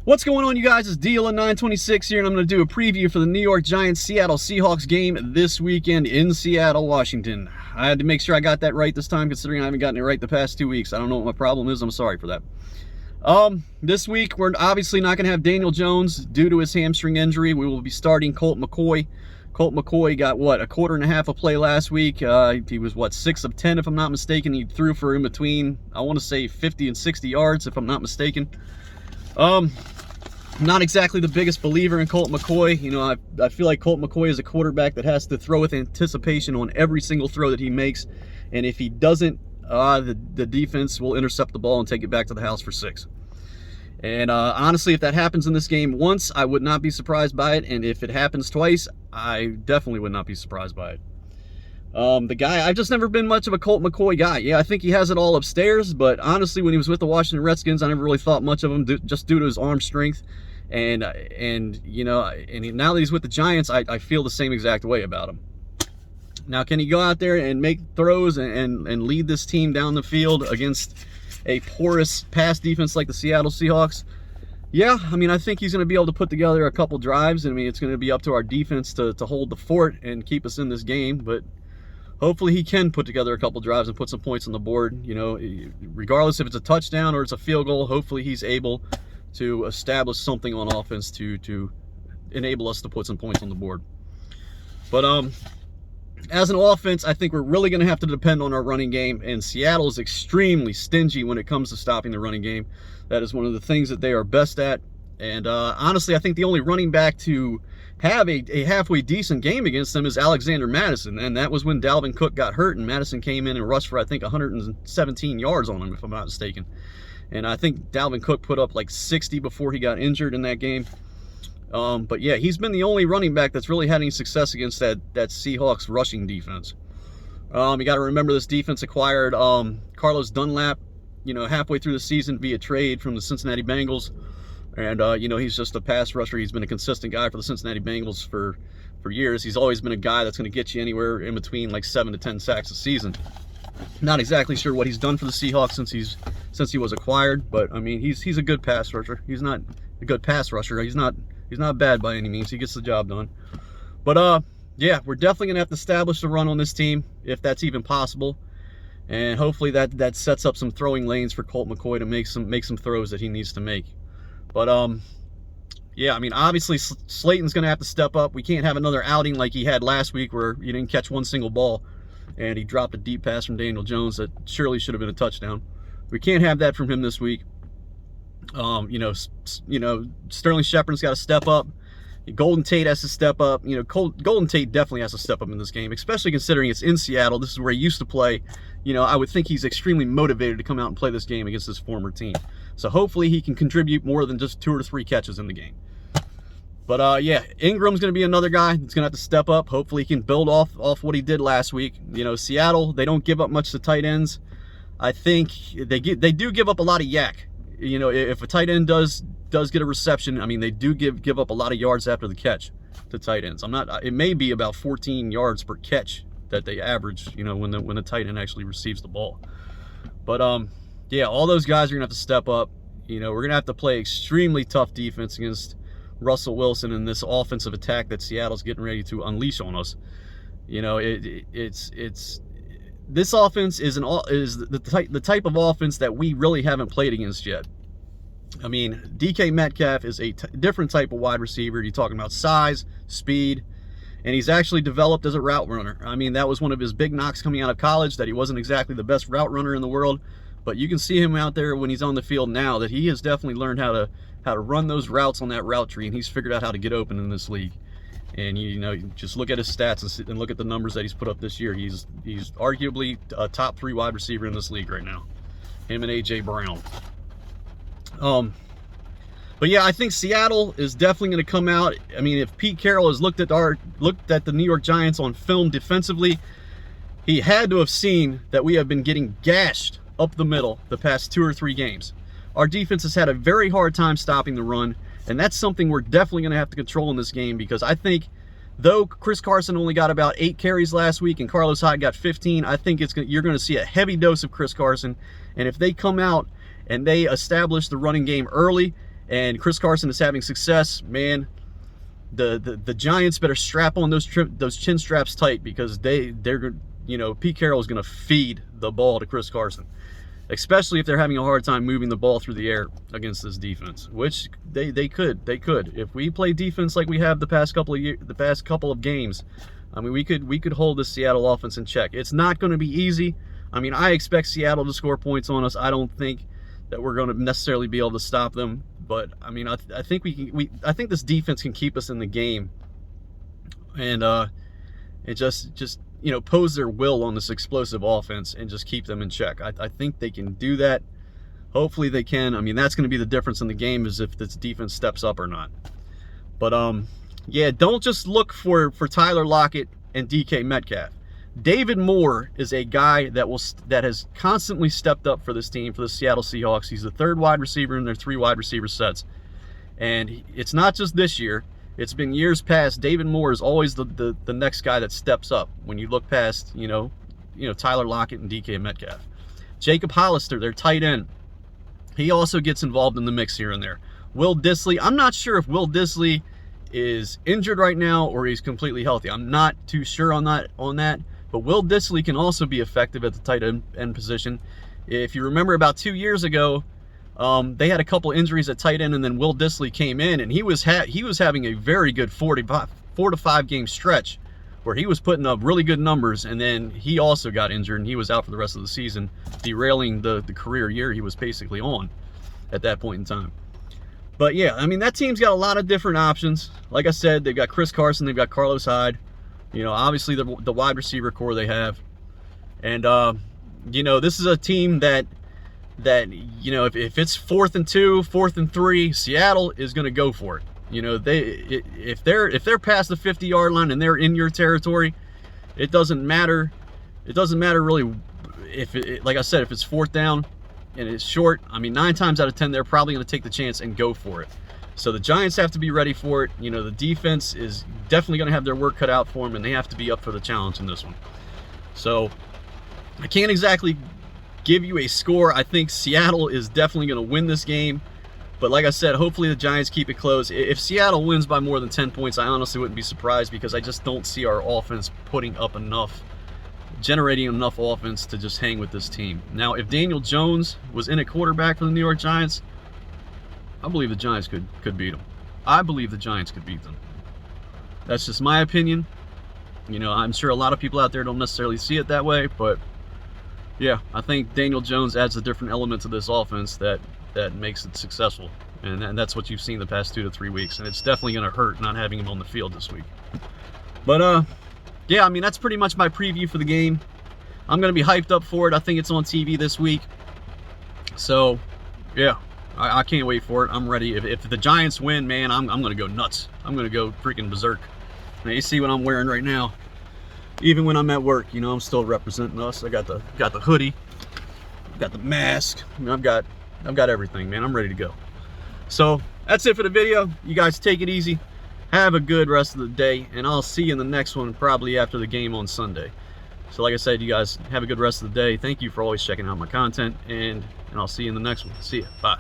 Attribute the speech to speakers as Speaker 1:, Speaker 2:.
Speaker 1: What's going on, you guys? It's Deal926 here, and I'm going to do a preview for the New York Giants Seattle Seahawks game this weekend in Seattle, Washington. I had to make sure I got that right this time, considering I haven't gotten it right the past 2 weeks. I don't know what my problem is. I'm sorry for that. This week, we're obviously not going to have Daniel Jones due to his hamstring injury. We will be starting Colt McCoy. Colt McCoy got, a quarter and a half of play last week. He was, 6 of 10, if I'm not mistaken. He threw for in between, I want to say 50 and 60 yards, if I'm not mistaken. Not exactly the biggest believer in Colt McCoy. You know, I feel like Colt McCoy is a quarterback that has to throw with anticipation on every single throw that he makes. And if he doesn't, the defense will intercept the ball and take it back to the house for 6. And honestly, if that happens in this game once, I would not be surprised by it. And if it happens twice, I definitely would not be surprised by it. The guy, I've just never been much of a Colt McCoy guy. Yeah, I think he has it all upstairs, but honestly, when he was with the Washington Redskins, I never really thought much of him just due to his arm strength. And now that he's with the Giants, I feel the same exact way about him. Now, can he go out there and make throws and lead this team down the field against a porous pass defense like the Seattle Seahawks? Yeah, I mean, I think he's going to be able to put together a couple drives. I mean, it's going to be up to our defense to hold the fort and keep us in this game, but hopefully he can put together a couple drives and put some points on the board. You know, regardless if it's a touchdown or it's a field goal, hopefully he's able to establish something on offense to enable us to put some points on the board. But as an offense, I think we're really going to have to depend on our running game, and Seattle is extremely stingy when it comes to stopping the running game. That is one of the things that they are best at. And honestly, I think the only running back to have a halfway decent game against them is Alexander Madison, and that was when Dalvin Cook got hurt, and Madison came in and rushed for, I think, 117 yards on him, if I'm not mistaken. And I think Dalvin Cook put up like 60 before he got injured in that game. But yeah, he's been the only running back that's really had any success against that Seahawks rushing defense. You got to remember, this defense acquired Carlos Dunlap, halfway through the season via trade from the Cincinnati Bengals. And, he's just a pass rusher. He's been a consistent guy for the Cincinnati Bengals for years. He's always been a guy that's going to get you anywhere in between like 7 to 10 sacks a season. Not exactly sure what he's done for the Seahawks since he was acquired, but I mean, he's a good pass rusher. He's not a good pass rusher. He's not bad by any means. He gets the job done. But yeah, we're definitely gonna have to establish the run on this team if that's even possible, and hopefully that sets up some throwing lanes for Colt McCoy to make some throws that he needs to make. But yeah, I mean, obviously Slayton's gonna have to step up. We can't have another outing like he had last week where he didn't catch one single ball and he dropped a deep pass from Daniel Jones that surely should have been a touchdown. We can't have that from him this week. Sterling Shepard's got to step up. Golden Tate has to step up. Golden Tate definitely has to step up in this game, especially considering it's in Seattle. This is where he used to play. I would think he's extremely motivated to come out and play this game against his former team. So hopefully he can contribute more than just 2 or 3 catches in the game. But yeah, Ingram's going to be another guy that's going to have to step up. Hopefully he can build off what he did last week. Seattle, they don't give up much to tight ends. I think they do give up a lot of yak. If a tight end does get a reception, I mean, they do give up a lot of yards after the catch to tight ends. It may be about 14 yards per catch that they average, when the tight end actually receives the ball. But yeah, all those guys are going to have to step up. We're going to have to play extremely tough defense against Russell Wilson and this offensive attack that Seattle's getting ready to unleash on us. This offense is the type of offense that we really haven't played against yet. I mean, DK Metcalf is a different type of wide receiver. You're talking about size, speed, and he's actually developed as a route runner. I mean, that was one of his big knocks coming out of college, that he wasn't exactly the best route runner in the world. But you can see him out there when he's on the field now, that he has definitely learned how to run those routes on that route tree, and he's figured out how to get open in this league. And you just look at his stats and look at the numbers that he's put up this year. He's arguably a top 3 wide receiver in this league right now. Him and AJ Brown. But yeah, I think Seattle is definitely going to come out. I mean, if Pete Carroll has looked at the New York Giants on film defensively, he had to have seen that we have been getting gashed up the middle the past 2 or 3 games. Our defense has had a very hard time stopping the run, and that's something we're definitely going to have to control in this game, because I think, though Chris Carson only got about 8 carries last week and Carlos Hyde got 15, I think you're going to see a heavy dose of Chris Carson. And if they come out and they establish the running game early and Chris Carson is having success, man, the Giants better strap on those chin straps tight, because they're you know, Pete Carroll is going to feed the ball to Chris Carson, especially if they're having a hard time moving the ball through the air against this defense, which they could. If we play defense like we have the past couple of games, I mean, we could hold the Seattle offense in check. It's not going to be easy. I mean, I expect Seattle to score points on us. I don't think that we're going to necessarily be able to stop them, but I mean, I think I think this defense can keep us in the game, and just you know, pose their will on this explosive offense and just keep them in check. I think they can do that. Hopefully they can. I mean, that's going to be the difference in the game, is if this defense steps up or not. But yeah, don't just look for Tyler Lockett and DK Metcalf. David Moore is a guy that has constantly stepped up for this team, for the Seattle Seahawks. He's the third wide receiver in their 3 wide receiver sets, and it's not just this year. It's been years past. David Moore is always the next guy that steps up when you look past, you know, Tyler Lockett and DK Metcalf. Jacob Hollister, their tight end, he also gets involved in the mix here and there. Will Dissly, I'm not sure if Will Dissly is injured right now or he's completely healthy. I'm not too sure on that. But Will Dissly can also be effective at the tight end position. If you remember, about 2 years ago, they had a couple injuries at tight end, and then Will Dissly came in, and he was having a very good 4 to 5 game stretch where he was putting up really good numbers, and then he also got injured, and he was out for the rest of the season, derailing the career year he was basically on at that point in time. But yeah, I mean, that team's got a lot of different options. Like I said, they've got Chris Carson, they've got Carlos Hyde, you know, obviously the wide receiver core they have, and you know, this is a team that you know, if it's 4th and 2, 4th and 3, Seattle is going to go for it. You know, if they're past the 50-yard line and they're in your territory, it doesn't matter. It doesn't matter really if like I said, if it's 4th down and it's short. I mean, 9 times out of 10 they're probably going to take the chance and go for it. So the Giants have to be ready for it. You know, the defense is definitely going to have their work cut out for them, and they have to be up for the challenge in this one. So I can't exactly give you a score. I think Seattle is definitely going to win this game, but like I said, hopefully the Giants keep it close. If Seattle wins by more than 10 points, I honestly wouldn't be surprised, because I just don't see our offense putting up enough, generating enough offense to just hang with this team. Now, if Daniel Jones was in at quarterback for the New York Giants, I believe the Giants could beat them. I believe the Giants could beat them. That's just my opinion. You know, I'm sure a lot of people out there don't necessarily see it that way, but yeah, I think Daniel Jones adds a different element to this offense that makes it successful, and that's what you've seen the past 2 to 3 weeks, and it's definitely going to hurt not having him on the field this week. But yeah, I mean, that's pretty much my preview for the game. I'm going to be hyped up for it. I think it's on TV this week, so yeah, I can't wait for it. I'm ready. If the Giants win, man, I'm going to go nuts. I'm going to go freaking berserk. Now, you see what I'm wearing right now. Even when I'm at work, you know, I'm still representing us. I got the hoodie, got the mask. I mean, I've got everything, man. I'm ready to go. So that's it for the video. You guys take it easy. Have a good rest of the day, and I'll see you in the next one, probably after the game on Sunday. So like I said, you guys have a good rest of the day. Thank you for always checking out my content, and I'll see you in the next one. See ya. Bye.